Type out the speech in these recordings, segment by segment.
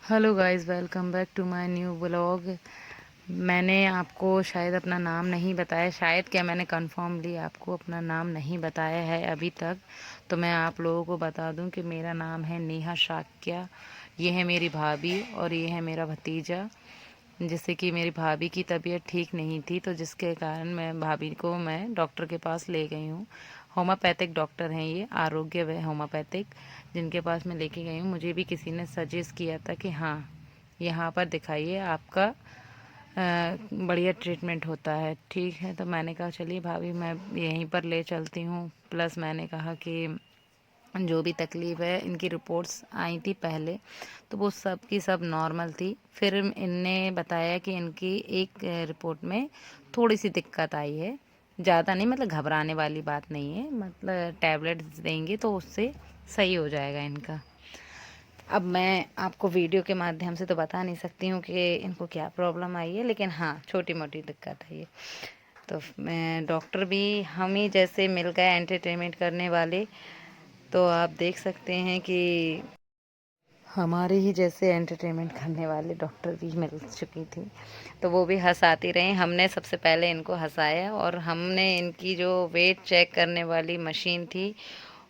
Hello guys, welcome back to my new vlog. मैंने आपको शायद अपना नाम नहीं बताया, शायद क्या मैंने कंफर्मली आपको अपना नाम नहीं बताया है अभी तक। तो मैं आप लोगों को बता दूं कि मेरा नाम है नेहा शाक्या। ये है मेरी भाभी और ये है मेरा भतीजा। जिससे कि मेरी भाभी की तबीयत ठीक नहीं थी, तो जिसके कारण मैं भाभी को मैं डॉक्टर के पास ले गई हूँ। होम्योपैथिक डॉक्टर हैं ये, आरोग्य व होम्योपैथिक, जिनके पास मैं लेके गई हूँ। मुझे भी किसी ने सजेस्ट किया था कि हाँ, यहाँ पर दिखाइए, आपका बढ़िया ट्रीटमेंट होता है। ठीक है, तो मैंने कहा चलिए भाभी, मैं यहीं पर ले चलती हूँ। प्लस मैंने कहा कि जो भी तकलीफ़ है, इनकी रिपोर्ट्स आई थी पहले, तो वो सब की सब नॉर्मल थी। फिर इनने बताया कि इनकी एक रिपोर्ट में थोड़ी सी दिक्कत आई है, ज़्यादा नहीं, मतलब घबराने वाली बात नहीं है, मतलब टैबलेट्स देंगे तो उससे सही हो जाएगा इनका। अब मैं आपको वीडियो के माध्यम से तो बता नहीं सकती हूँ कि इनको क्या प्रॉब्लम आई है, लेकिन हाँ, छोटी मोटी दिक्कत आई है। तो मैं डॉक्टर भी हम ही जैसे मिल गए एंटरटेनमेंट करने वाले। तो आप देख सकते हैं कि हमारे ही जैसे एंटरटेनमेंट करने वाले डॉक्टर भी मिल चुकी थी। तो वो भी हंसाती रहीं। हमने सबसे पहले इनको हंसाया और हमने इनकी जो वेट चेक करने वाली मशीन थी,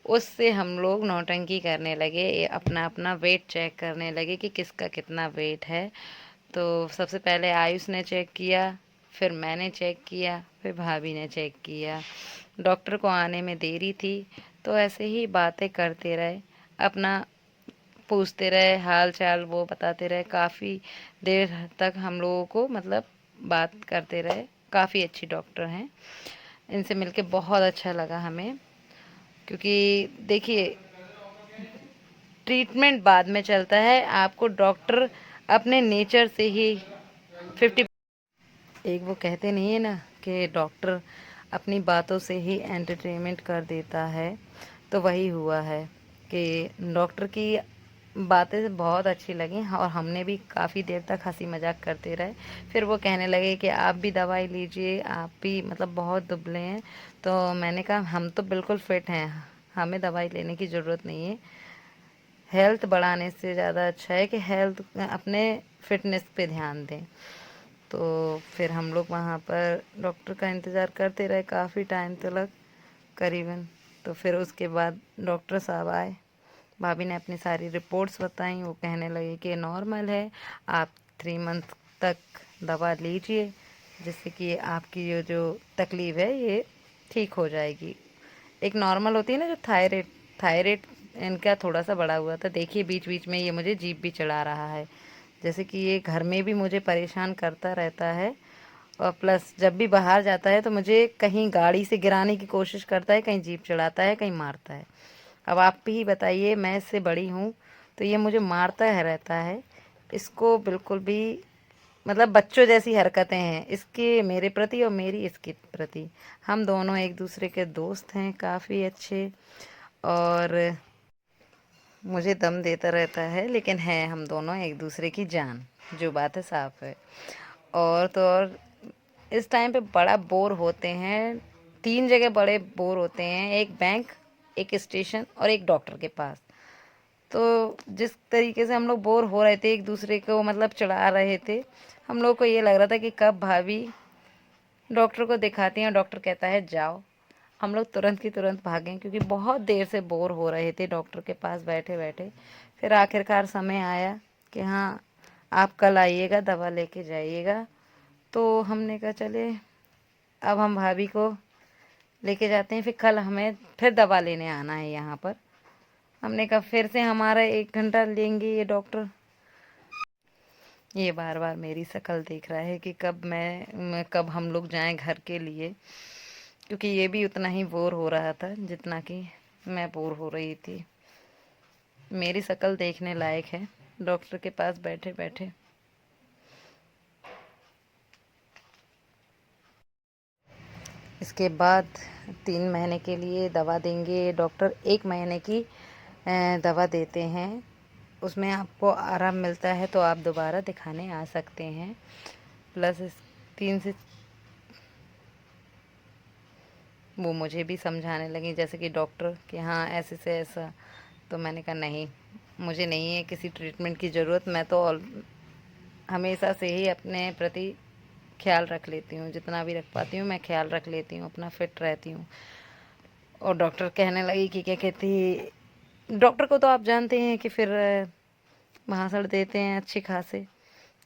उससे हम लोग नौटंकी करने लगे, अपना अपना वेट चेक करने लगे कि किसका कितना वेट है। तो सबसे पहले आयुष ने चेक किया, फिर मैंने चेक किया, फिर भाभी ने चेक किया। डॉक्टर को आने में देरी थी, तो ऐसे ही बातें करते रहे, अपना पूछते रहे, हाल चाल वो बताते रहे। काफ़ी देर तक हम लोगों को मतलब बात करते रहे। काफ़ी अच्छी डॉक्टर हैं, इनसे मिलके बहुत अच्छा लगा हमें। क्योंकि देखिए, ट्रीटमेंट बाद में चलता है, आपको डॉक्टर अपने नेचर से ही 50, एक वो कहते नहीं है ना कि डॉक्टर अपनी बातों से ही एंटरटेनमेंट कर देता है, तो वही हुआ है कि डॉक्टर की बातें बहुत अच्छी लगी और हमने भी काफ़ी देर तक हंसी मजाक करते रहे। फिर वो कहने लगे कि आप भी दवाई लीजिए, आप भी मतलब बहुत दुबले हैं। तो मैंने कहा हम तो बिल्कुल फिट हैं, हमें दवाई लेने की ज़रूरत नहीं है। हेल्थ बढ़ाने से ज़्यादा अच्छा है कि हेल्थ अपने फिटनेस पे ध्यान दें। तो फिर हम लोग वहाँ पर डॉक्टर का इंतज़ार करते रहे काफ़ी टाइम तक, करीबन। तो फिर उसके बाद डॉक्टर साहब आए, भाभी ने अपनी सारी रिपोर्ट्स बताई। वो कहने लगे कि नॉर्मल है, आप 3 मंथ तक दवा लीजिए, जिससे कि आपकी जो तकलीफ़ है ये ठीक हो जाएगी। एक नॉर्मल होती है ना जो थायराइड, थायराइड इनका थोड़ा सा बढ़ा हुआ था। देखिए बीच बीच में ये मुझे जीभ भी चढ़ा रहा है, जैसे कि ये घर में भी मुझे परेशान करता रहता है। और प्लस जब भी बाहर जाता है तो मुझे कहीं गाड़ी से गिराने की कोशिश करता है, कहीं जीभ चढ़ाता है, कहीं मारता है। अब आप भी बताइए, मैं इससे बड़ी हूँ तो ये मुझे मारता है रहता है। इसको बिल्कुल भी मतलब बच्चों जैसी हरकतें हैं इसके मेरे प्रति और मेरी इसके प्रति। हम दोनों एक दूसरे के दोस्त हैं, काफ़ी अच्छे। और मुझे दम देता रहता है, लेकिन है हम दोनों एक दूसरे की जान, जो बात है साफ है। और तो और इस टाइम पे बड़ा बोर होते हैं, 3 जगह बड़े बोर होते हैं, एक बैंक, एक स्टेशन और एक डॉक्टर के पास। तो जिस तरीके से हम लोग बोर हो रहे थे, एक दूसरे को मतलब चढ़ा रहे थे, हम लोग को ये लग रहा था कि कब भाभी डॉक्टर को दिखाती हैं और डॉक्टर कहता है जाओ। हम लोग तुरंत की तुरंत भागें, क्योंकि बहुत देर से बोर हो रहे थे डॉक्टर के पास बैठे बैठे। फिर आखिरकार समय आया कि हाँ, आप कल आइएगा, दवा लेके जाइएगा। तो हमने कहा चले, अब हम भाभी को लेके जाते हैं, फिर कल हमें फिर दवा लेने आना है यहाँ पर। हमने कहा फिर से हमारा 1 घंटा लेंगे ये डॉक्टर। ये बार बार मेरी शक्ल देख रहा है कि कब कब हम लोग जाएं घर के लिए, क्योंकि ये भी उतना ही बोर हो रहा था जितना कि मैं बोर हो रही थी। मेरी शक्ल देखने लायक है डॉक्टर के पास बैठे बैठे। इसके बाद 3 महीने के लिए दवा देंगे डॉक्टर। 1 महीने की दवा देते हैं, उसमें आपको आराम मिलता है तो आप दोबारा दिखाने आ सकते हैं। प्लस इस 3 से वो मुझे भी समझाने लगी, जैसे कि डॉक्टर कि हाँ ऐसे से ऐसा। तो मैंने कहा नहीं, मुझे नहीं है किसी ट्रीटमेंट की ज़रूरत। मैं तो हमेशा से ही अपने प्रति ख्याल रख लेती हूँ, जितना भी रख पाती हूँ मैं ख्याल रख लेती हूँ, अपना फिट रहती हूँ। और डॉक्टर कहने लगी कि क्या कहती, डॉक्टर को तो आप जानते हैं कि फिर भाषण देते हैं अच्छे खासे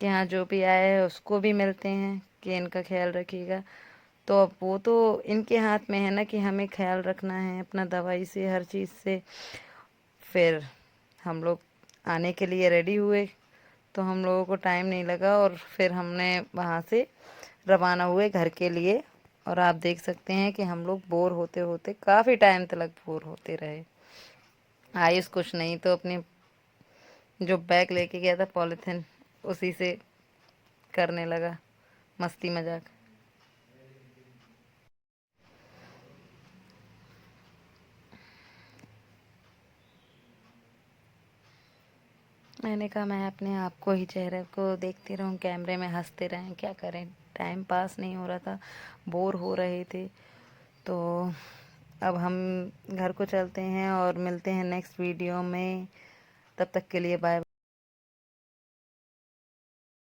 कि हाँ जो भी आया है उसको भी मिलते हैं कि इनका ख्याल रखिएगा। तो अब वो तो इनके हाथ में है ना कि हमें ख्याल रखना है अपना, दवाई से हर चीज़ से। फिर हम लोग आने के लिए रेडी हुए, तो हम लोगों को टाइम नहीं लगा और फिर हमने वहाँ से रवाना हुए घर के लिए। और आप देख सकते हैं कि हम लोग बोर होते होते काफ़ी टाइम तक बोर होते रहे। आयुष कुछ नहीं तो अपनी जो बैग लेके गया था पॉलीथिन, उसी से करने लगा मस्ती मजाक। मैंने कहा मैं अपने आप को ही, चेहरे को देखती रहूं, कैमरे में हंसते रहें, क्या करें, टाइम पास नहीं हो रहा था, बोर हो रहे थे। तो अब हम घर को चलते हैं और मिलते हैं नेक्स्ट वीडियो में। तब तक के लिए बाय।